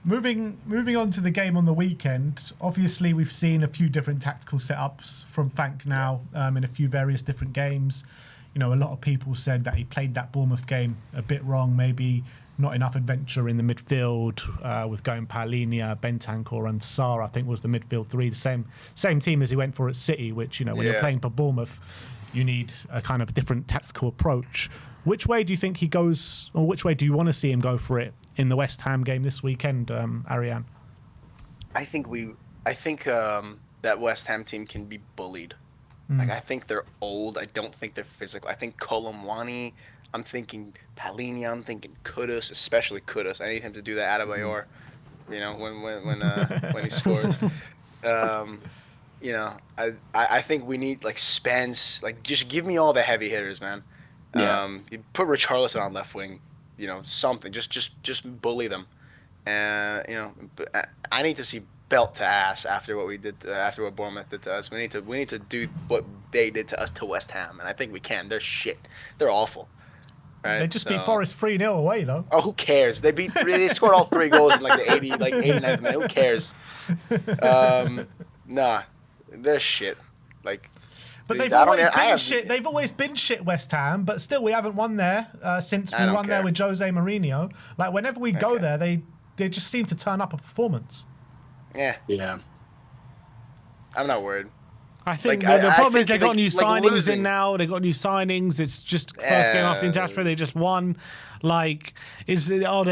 Moving on to the game on the weekend. Obviously, we've seen a few different tactical setups from Fank now in a few various different games. A lot of people said that he played that Bournemouth game a bit wrong, maybe not enough adventure in the midfield with going Palhinha, Bentancur and Sarr, I think was the midfield three, the same team as he went for at City, which, when you're playing for Bournemouth, you need a kind of different tactical approach. Which way do you think he goes, or which way do you want to see him go for it in the West Ham game this weekend, Ariane? I think that West Ham team can be bullied. I think they're old. I don't think they're physical. I think Colomwani, I'm thinking Palhinha, I'm thinking Kudus, especially Kudus. I need him to do that Adebayor, when he scores. I think we need Spence, just give me all the heavy hitters, man. You put Richarlison on left wing, something. Just bully them. I need to see belt to ass after what we did, after what Bournemouth did to us. We need to do what they did to us to West Ham, and I think we can. They're shit. They're awful. Right? They just beat Forest 3-0 away though. Oh, who cares? They scored all 3 goals in the 89th minute. Who cares? Nah, they're shit. But they've always been shit. They've always been shit, West Ham. But still, we haven't won there since we won there with Jose Mourinho. Whenever we go there, they just seem to turn up a performance. Yeah. I'm not worried. I think the problem is they got new signings in now. They got new signings. It's just first game after International. They just won. Are they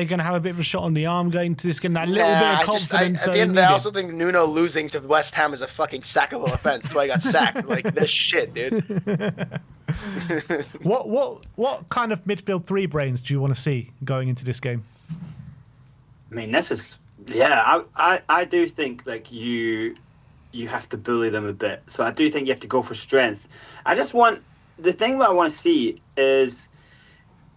going to have a bit of a shot on the arm going to this game? That little bit of confidence. At the end, I also think Nuno losing to West Ham is a fucking sackable offense. That's why he got sacked. This shit, dude. What kind of midfield 3 brains do you want to see going into this game? I mean, this is I do think you have to bully them a bit. So I do think you have to go for strength. The thing that I want to see is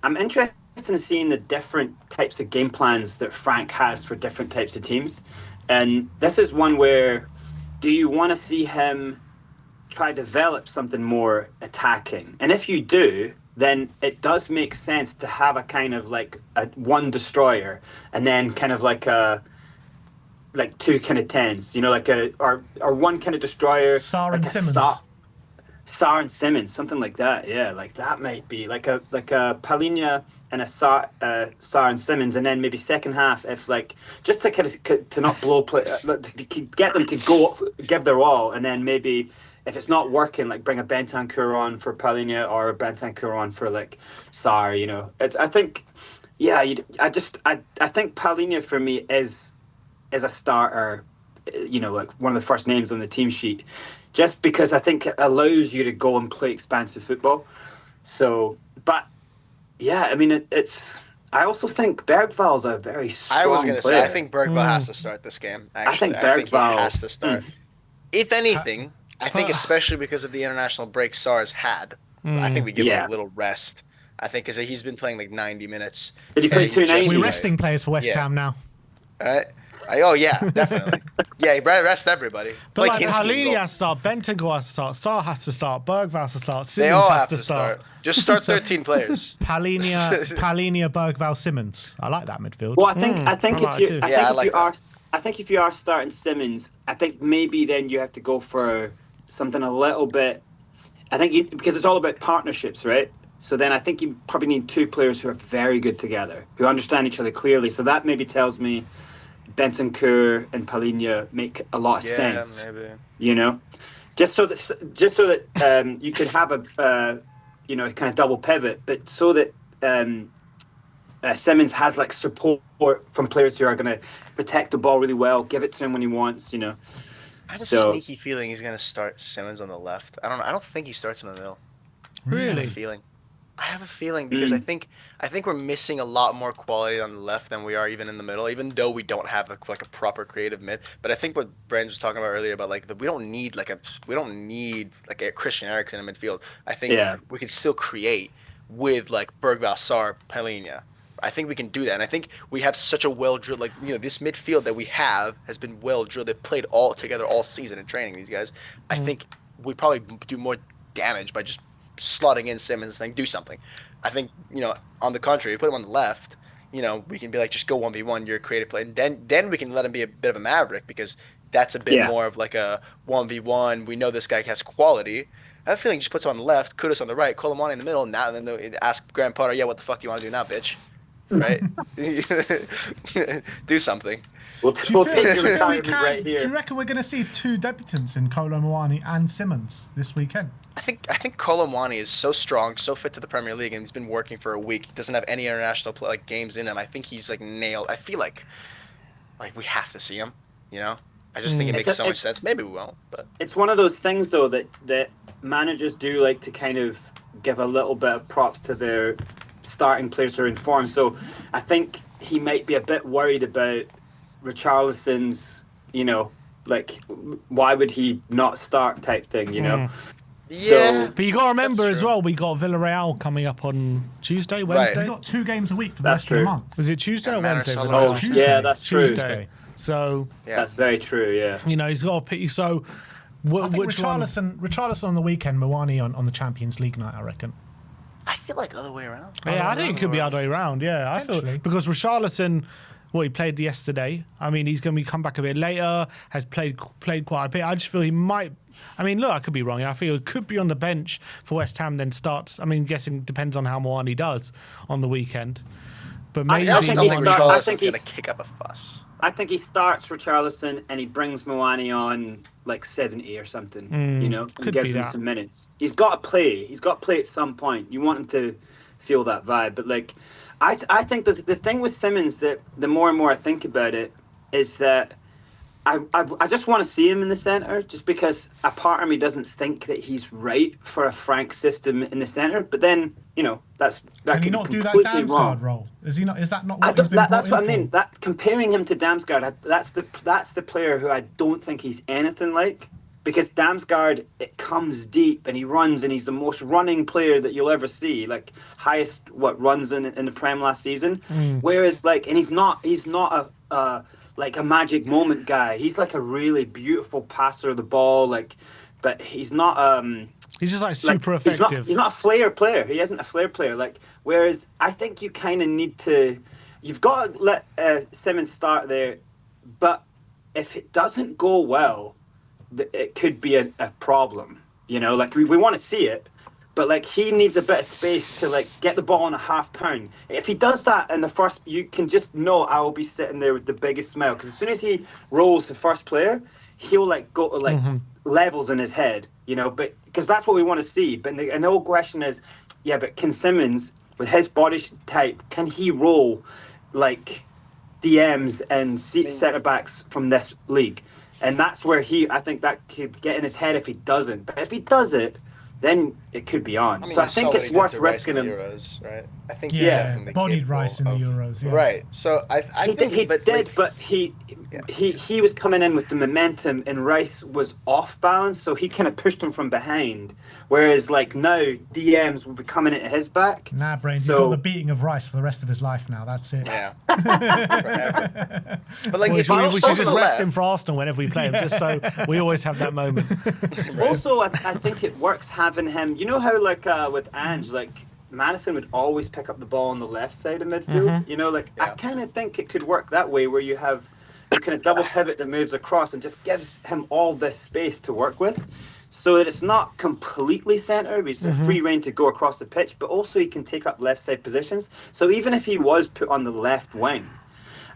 I'm interested in seeing the different types of game plans that Frank has for different types of teams. And this is one where, do you want to see him try to develop something more attacking? And if you do, then it does make sense to have a kind of a one destroyer and then kind of two kind of 10s, or one kind of destroyer. Sarr and Simmons. Sarr and Simmons, something like that. Yeah, that might be like a Palhinha and a Sarr and Simmons, and then maybe second half, if just to kind of to not blow play, to get them to go give their all, and then maybe if it's not working, bring a Bentancur on for Palhinha or a Bentancur on for Sarr. I think Palhinha for me is a starter, one of the first names on the team sheet, just because I think it allows you to go and play expansive football. So, but yeah, I mean, I also think Bergval's a very strong player. I was going to say, I think Bergval has to start this game. Actually, I think he has to start. If anything, I think especially because of the international break SARS had, I think we give him a little rest. I think because he's been playing 90 minutes. Did he play 290? We're resting players for West Ham now. All right. Oh, yeah, definitely. Yeah, rest everybody. But Palhinha has to start, Bentancur has to start, Sarr has to start, Bergval has to start, Simmons they all has have to start. Just start 13 players. Palhinha, Bergval, Simmons. I like that midfield. Well, I think if you are starting Simmons, I think maybe then you have to go for something a little bit. Because it's all about partnerships, right? So then I think you probably need 2 players who are very good together, who understand each other clearly. So that maybe tells me Bentancur and Palhinha make a lot of sense. Maybe. Just so that you can have a kind of double pivot, but so that Simmons has support from players who are going to protect the ball really well, give it to him when he wants. I have a sneaky feeling he's going to start Simmons on the left. I don't know. I don't think he starts in the middle. Really? I have a feeling because I think we're missing a lot more quality on the left than we are even in the middle, even though we don't have a proper creative mid. But I think what Brand was talking about earlier about we don't need a Christian Eriksen in midfield. I think we can still create with Bergval, Sarr, Palhinha. I think we can do that, and I think we have such a well-drilled, this midfield that we have has been well-drilled. They've played all together all season in training, these guys. I think we probably do more damage by just slotting in Simmons and do something. I think, on the contrary, you put him on the left, we can be like, just go 1v1, you're a creative player, and then we can let him be a bit of a maverick, because that's a bit more of like a 1v1. We know this guy has quality. I have a feeling he just puts him on the left, Kudus on the right, Colomani in the middle, now and then ask Graham Potter, yeah, what the fuck do you want to do now, bitch? Right? Do something. We'll Do you take your feel we retirement can? right here. Do you reckon we're going to see 2 debutants in Kolo Muani and Simmons this weekend? I think Colomani is so strong, so fit to the Premier League, and he's been working for a week. He doesn't have any international games in him. I think he's like nailed. I feel like we have to see him. I just think it makes so much sense. Maybe we won't, but it's one of those things though that managers do like to kind of give a little bit of props to their starting players who are in form. So I think he might be a bit worried about Richarlison's, why would he not start type thing, Yeah. So, but you got to remember as well, we got Villarreal coming up on Tuesday, Wednesday. We've got 2 games a week for the rest of the month. Was it Tuesday or Wednesday? Oh, Tuesday. Yeah, that's true. Tuesday. So that's very true. Yeah. He's got to pick. So I think Richarlison on the weekend, Muani on the Champions League night, I reckon. I feel like the other way around. Yeah, I think it could be the other way around. Yeah, I feel because Richarlison, he played yesterday. I mean, he's going to come back a bit later. Has played quite a bit. I just feel he might. I mean, look, I could be wrong. I feel he could be on the bench for West Ham, then starts. I mean, guessing depends on how Muani does on the weekend. But maybe I think Richarlison's going to kick up a fuss. I think he starts Richarlison and he brings Muani on like 70 or something, and gives him some minutes. He's got to play. He's got to play at some point. You want him to feel that vibe. But I think the thing with Simmons that the more and more I think about it is that I just want to see him in the centre, just because a part of me doesn't think that he's right for a Frank system in the centre. But then, that can he not do that Damsgaard role? Is he not? Is that not what he's been brought in That's what I mean. for? That comparing him to Damsgaard, that's the player who I don't think he's anything like. Because Damsgaard, it comes deep and he runs and he's the most running player that you'll ever see, like highest runs in the Prem last season. Whereas and he's not a like a magic moment guy. He's like a really beautiful passer of the ball, but he's not he's just super effective. He's not a flair player. He isn't a flair player. Whereas I think you kind of need to, you've got to let Simmons start there, but if it doesn't go well, it could be a problem. We want to see it, but he needs a bit of space to get the ball on a half turn. If he does that in the first, you can just know I will be sitting there with the biggest smile, because as soon as he rolls the first player, he'll go to levels in his head, but because that's what we want to see. But the whole question is, but can Simmons, with his body type, can he roll DMs and centre backs from this league? And that's where I think that could get in his head if he doesn't. But if he does it, then it could be on. So I think it's worth risking him. Euros, right? I think bodied Rice in the Euros. Yeah. Right. So I think he did, but he was coming in with the momentum, and Rice was off balance, so he kind of pushed him from behind. Whereas now DMs will be coming into his back. Nah, Brains, he's got the beating of Rice for the rest of his life now. That's it. Yeah. Forever. But we should just rest him for Arsenal whenever we play him, just so we always have that moment. Right. Also, I think it works having him. You know how with Ange, Madison would always pick up the ball on the left side of midfield. I kind of think it could work that way, where you have a kind of double pivot that moves across and just gives him all this space to work with, so that it's not completely centre, but it's a free rein to go across the pitch, but also he can take up left side positions. So even if he was put on the left wing,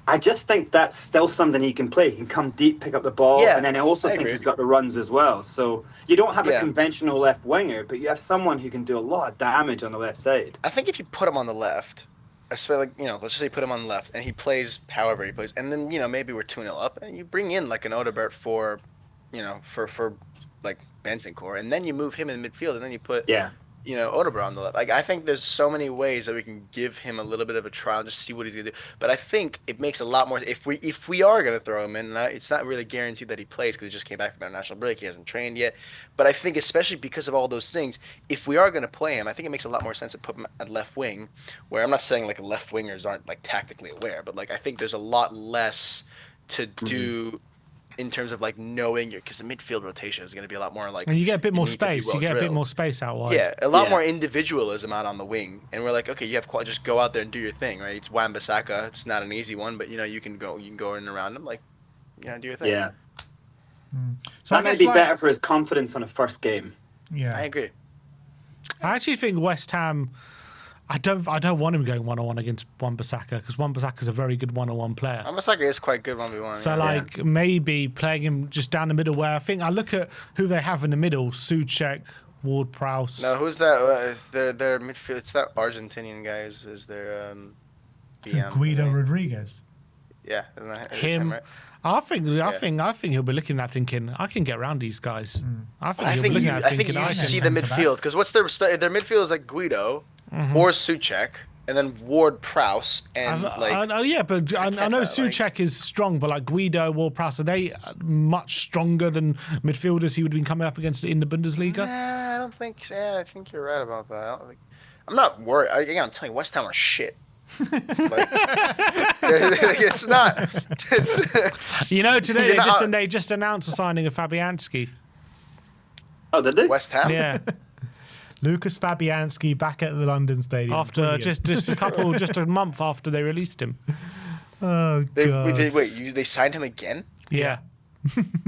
I just think that's still something he can play. He can come deep, pick up the ball, and then I also think he's got the runs as well. So you don't have a conventional left winger, but you have someone who can do a lot of damage on the left side. I think if you put him on the left, especially let's just say put him on the left, and he plays however he plays, and then maybe we're 2-0 up, and you bring in an Odebert for Bentancur, and then you move him in midfield, and then you put Odegaard on the left. I think there's so many ways that we can give him a little bit of a trial, just see what he's gonna do. But I think it makes a lot more if we are gonna throw him in. It's not really guaranteed that he plays because he just came back from international break. He hasn't trained yet. But I think especially because of all those things, if we are gonna play him, I think it makes a lot more sense to put him at left wing. Where I'm not saying left wingers aren't tactically aware, but I think there's a lot less to do in terms of like knowing because the midfield rotation is going to be a lot more like. And you get a bit more need to be space. well You get a bit drilled. more space out wide. Yeah, a lot more individualism out on the wing, and we're like, okay, you have just go out there and do your thing, right? It's Wan-Bissaka. It's not an easy one, but you can go in and around him, like, do your thing. Yeah. So that may be better for his confidence on a first game. Yeah, I agree. I actually think West Ham. I don't want him going 1-on-1 against Wan-Bissaka because Wan-Bissaka's a very good 1-on-1 player. Wan-Bissaka is quite good 1v1. So maybe playing him just down the middle where I look at who they have in the middle: Souček, Ward-Prowse. No, who's that? Is their midfield? It's that Argentinian guy. Is their BM, Guido Rodriguez. Yeah, isn't that him. Right? I think he'll be looking at thinking I can get around these guys. I think he'll be looking at thinking I think you see the midfield because what's their midfield is like Guido or Souček and then Ward-Prowse and but I know Souček is strong, but like Guido, Ward-Prowse, are they much stronger than midfielders he would have been coming up against in the Bundesliga? Nah, I don't think. Yeah, I think you're right about that. I'm not worried. I'm telling you, West Ham are shit. It's not. Today they just announced the signing of Fabianski. Oh, did they? West Ham. Yeah. Lucas Fabianski back at the London Stadium. After just a month after they released him. Oh god. They signed him again? Yeah.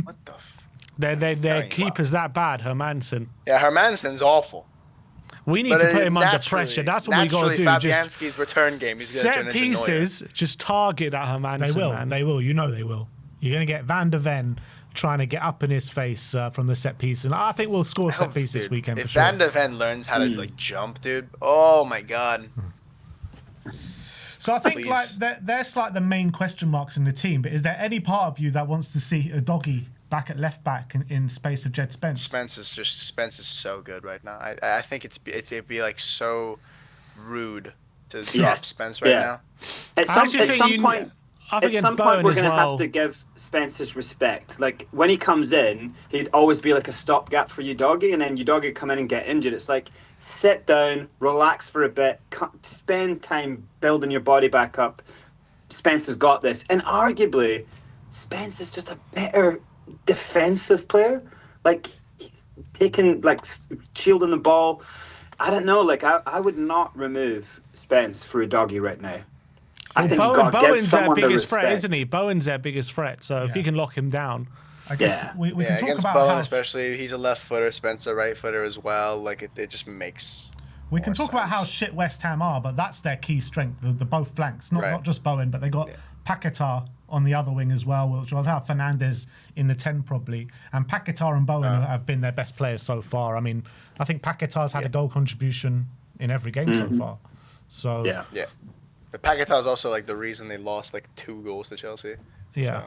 What the? Their keeper's that bad, Hermansen. Yeah, Hermansen's awful. We need to put him under pressure. That's what we got to do. Fabianski's return game. He's going to turn set pieces. Just target that Hermansen. They will. Man. They will. You know they will. You're going to get Van der Ven trying to get up in his face from the set piece, and I think we'll score set piece this weekend for sure. If Van der Ven learns how to jump, dude. Oh my god. So I think there's like the main question marks in the team. But is there any part of you that wants to see a doggy back at left back in space of Jed Spence? Spence is so good right now. I think it'd be like so rude to drop Spence right now. At some point we're going to have to give Spence his respect. Like when he comes in, he'd always be like a stopgap for Udogie, and then Udogie come in and get injured. It's like sit down, relax for a bit, spend time building your body back up. Spence has got this, and arguably, Spence is just a better defensive player, like shielding the ball. I don't know, I would not remove Spence for Udogie right now. I think Bowen's their biggest threat, isn't he? Bowen's their biggest threat, so if you can lock him down. I guess we can talk against about Bowen especially. He's a left footer, Spence a right footer as well. Like it just makes. We can talk about how shit West Ham are, but that's their key strength, the both flanks. Not just Bowen, but they got Paquetá on the other wing as well, which will have Fernandez in the 10 probably. And Paquetá and Bowen have been their best players so far. I mean, I think Paquetá's had a goal contribution in every game so far. So yeah. But Paquetá is also like the reason they lost like 2 goals to Chelsea. Yeah.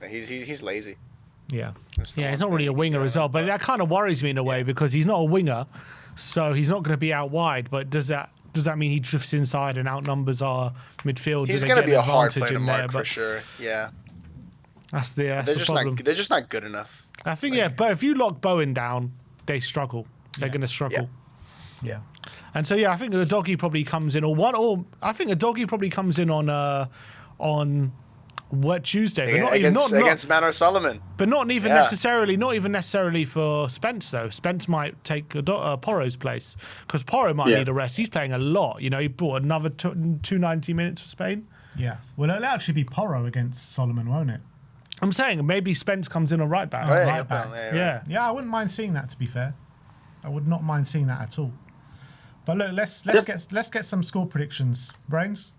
So, he's lazy. Yeah. He's not really a winger as well, but that kind of worries me in a way because he's not a winger, so he's not going to be out wide. But does that mean he drifts inside and outnumbers our midfield? He's going to be a hard player to mark for sure. Yeah. That's the problem. They're just not good enough. I think but if you lock Bowen down, they struggle. They're going to struggle. Yeah. And so I think the doggy probably comes in, I think the doggy probably comes in on Tuesday, but against Manor Solomon. But not even necessarily for Spence though. Spence might take Porro's place because Porro might need a rest. He's playing a lot. He brought another 290 minutes for Spain. Yeah. Well, it'll actually be Porro against Solomon, won't it? I'm saying maybe Spence comes in on right back. Right back. Yeah, I wouldn't mind seeing that. To be fair, I would not mind seeing that at all. But look, let's get some score predictions. Brains?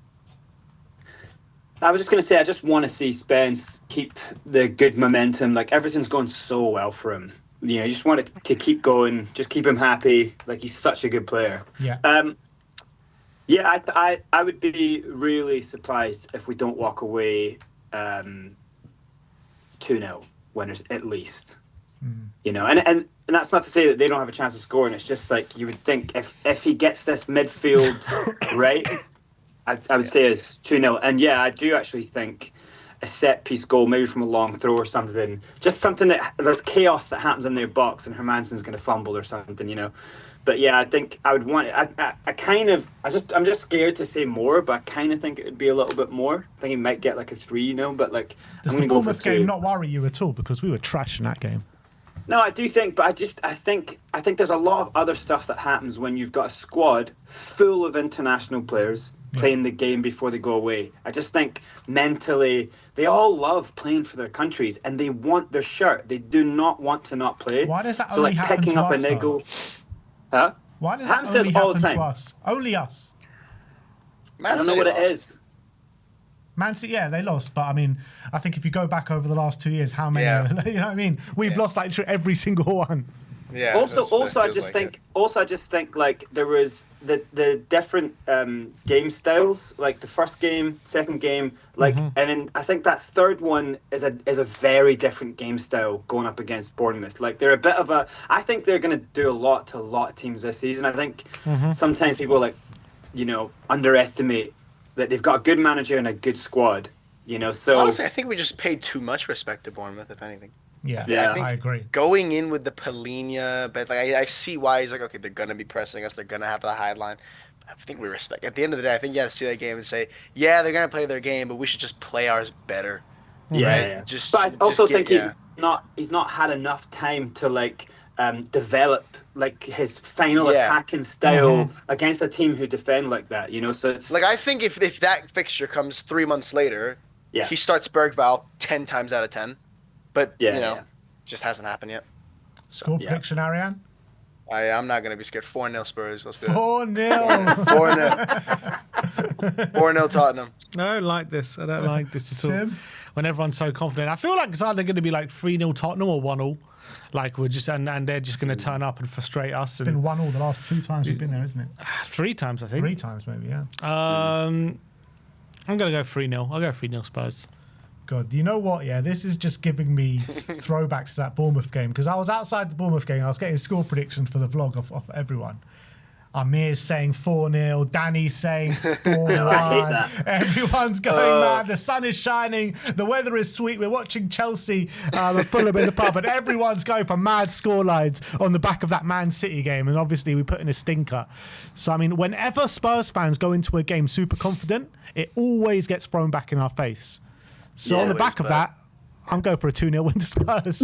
I was just going to say, I just want to see Spence keep the good momentum. Like, everything's going so well for him. You just want it to keep going. Just keep him happy. Like, he's such a good player. Yeah. I would be really surprised if we don't walk away 2-0 winners at least. And that's not to say that they don't have a chance of scoring. It's just like you would think if he gets this midfield right, I would say it's 2-0. And I do actually think a set piece goal, maybe from a long throw or something, just something that there's chaos that happens in their box and Hermansen's going to fumble or something, But yeah, I think I would want. I'm just scared to say more, but I kind of think it would be a little bit more. I think he might get like a 3-0, but like Does I'm the going to go for Bournemouth 2. game not worry you at all? Because we were trash in that game. No, I do think, but I think there's a lot of other stuff that happens when you've got a squad full of international players playing the game before they go away. I just think mentally they all love playing for their countries and they want their shirt. They do not want to not play. Why does that so only like happen picking to up us, a niggle. Huh? Why does Happens that only all the happen to time. us? Only us. Man I don't know City what lost. it is. Man City, yeah, they lost. But I mean, I think if you go back over the last 2 years, how many? Yeah. You know what I mean? We've lost like every single one. Yeah. Also, I just think like there was the different game styles. Like the first game, second game, like, and then I think that third one is a very different game style going up against Bournemouth. Like they're a bit of a. I think they're going to do a lot to a lot of teams this season. I think sometimes people like, underestimate that they've got a good manager and a good squad. So honestly, I think we just paid too much respect to Bournemouth, if anything. Yeah, I think I agree. Going in with the Polina, but like I see why he's like, okay, they're gonna be pressing us, they're gonna have the high line. I think we respect. At the end of the day, I think you have to see that game and say, yeah, they're gonna play their game, but we should just play ours better. Yeah. Right? Just, but I also think he's not had enough time to like develop like his final attacking style against a team who defend like that. So it's like I think if that fixture comes 3 months later, he starts Bergvall 10 times out of 10. But just hasn't happened yet. Score prediction, Ariane? I'm not gonna be scared. 4-0 Spurs. Let's do it. 4-0. 4-0. 4-0 Tottenham. I don't like this. I don't like this at all. Sim? When everyone's so confident, I feel like it's either going to be like 3-0 Tottenham or 1-0. Like we're just and they're just going to turn up and frustrate us. It's been 1-0 the last 2 times we've been there, isn't it? 3 times, I think. 3 times, maybe. Yeah. I'm going to go 3-0. I'll go 3-0 Spurs. God, you know what? Yeah, this is just giving me throwbacks to that Bournemouth game because I was outside the Bournemouth game. I was getting score predictions for the vlog of everyone. Amir's saying 4-0. Danny's saying 4-1. I hate that. Everyone's going mad. The sun is shining. The weather is sweet. We're watching Chelsea and Fulham in the pub, and everyone's going for mad score lines on the back of that Man City game. And obviously, we put in a stinker. So, I mean, whenever Spurs fans go into a game super confident, it always gets thrown back in our face. So on the back of that, I'm going for a 2-0 win to Spurs.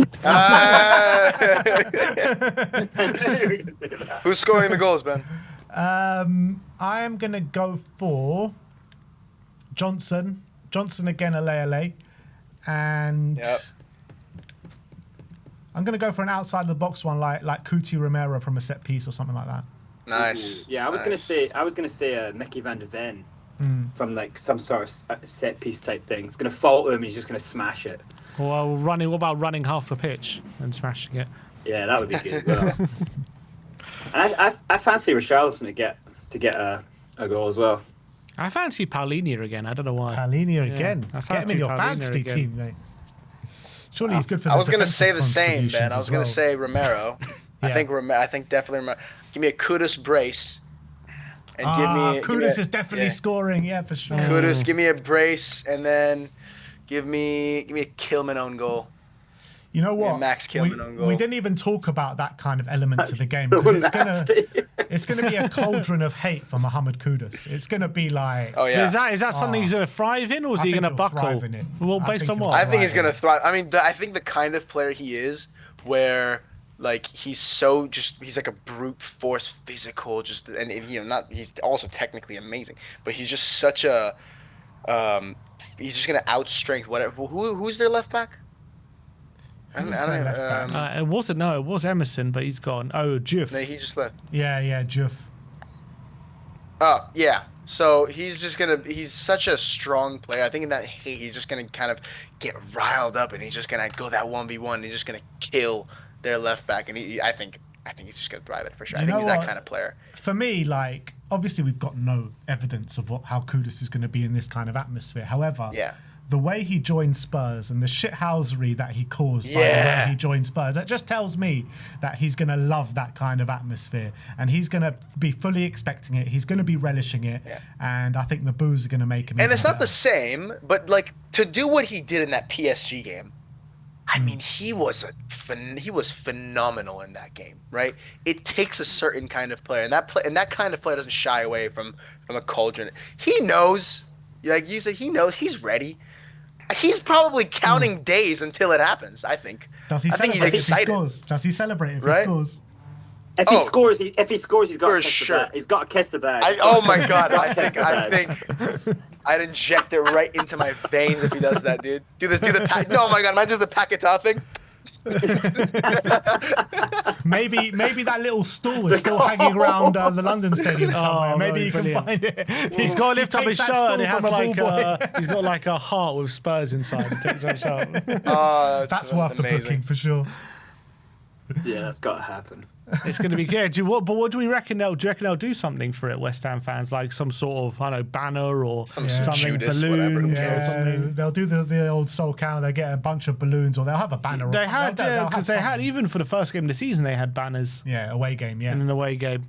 Who's scoring the goals, Ben? I am going to go for Johnson. Johnson again, Ale. And I'm going to go for an outside the box one like Kuti Romero from a set piece or something like that. Nice. Yeah, I was going to say Mickey van de Ven. From like some sort of set piece type thing. It's going to fall to him. He's just going to smash it. Well, what about running half the pitch and smashing it? Yeah, that would be good. Well, and I fancy Richarlison to get a goal as well. I fancy Paulinho again. I don't know why. Paulinho again. I Get him in your Paulinho fantasy again. team, mate. Surely he's good for. I was going to say the same, Ben. I was going to say Romero. I think definitely Romero. Give me a Kudus brace. And Kudus is definitely scoring, for sure. Kudus, give me a brace, and then give me a Kilman own goal. You know what? Max Kilman own goal. We didn't even talk about that kind of element to the game because it's gonna be a cauldron of hate for Mohamed Kudus. It's gonna be like, Is that something he's gonna thrive in, or is he gonna buckle? In it. Well, based on what? I think he's gonna thrive. I mean, I think the kind of player he is, where like he's like a brute force physical, he's also technically amazing, but he's just such a he's just gonna outstrength whatever. Who's their left back? It was Emerson, but he's gone. Oh, Juff. No, he just left. Yeah, Juff. Oh, yeah. So he's such a strong player. I think in that hate, he's just gonna kind of get riled up, and he's just gonna go that 1v1. He's just gonna kill their left back, and I think he's just gonna thrive it for sure. I think he's that kind of player. For me, like obviously we've got no evidence of how Kudus is going to be in this kind of atmosphere. However, the way he joined Spurs and the shithousery that he caused by the way he joined Spurs, that just tells me that he's going to love that kind of atmosphere, and he's going to be fully expecting it. He's going to be relishing it, and I think the boos are going to make him. And it's not the same, but like to do what he did in that PSG game. I mean, he was phenomenal in that game, right? It takes a certain kind of player, and that kind of player doesn't shy away from a cauldron. He knows, like you said, he knows he's ready. He's probably counting days until it happens. I think. Does he celebrate if he scores? Does he celebrate if he scores? If he scores, he's got to kiss sure. the bag. He's got to kiss the bag. Oh my god! I think I'd inject it right into my veins if he does that, dude. Do the pack. No, oh my god! Am I just the Paquetá thing? maybe that little stool is still hanging around the London Stadium somewhere. Maybe you can find it. He's got to lift up his shirt and it has like he's got like a heart with Spurs inside. That's worth the booking for sure. Yeah, that's got to happen. It's going to be good. But what do we reckon? Do you reckon they'll do something for it, West Ham fans, like some sort of, I don't know, banner or something, Judas, balloons or something? They'll do the old Soul Count. They'll get a bunch of balloons, or they'll have a banner. They had, because they had, even for the first game of the season, they had banners. Yeah, away game. Yeah, in an away game.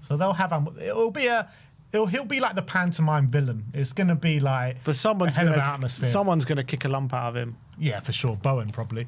So they'll have. He'll be like the pantomime villain. It's going to be like, but someone's a hell of an atmosphere. Someone's going to kick a lump out of him. Yeah, for sure. Bowen probably.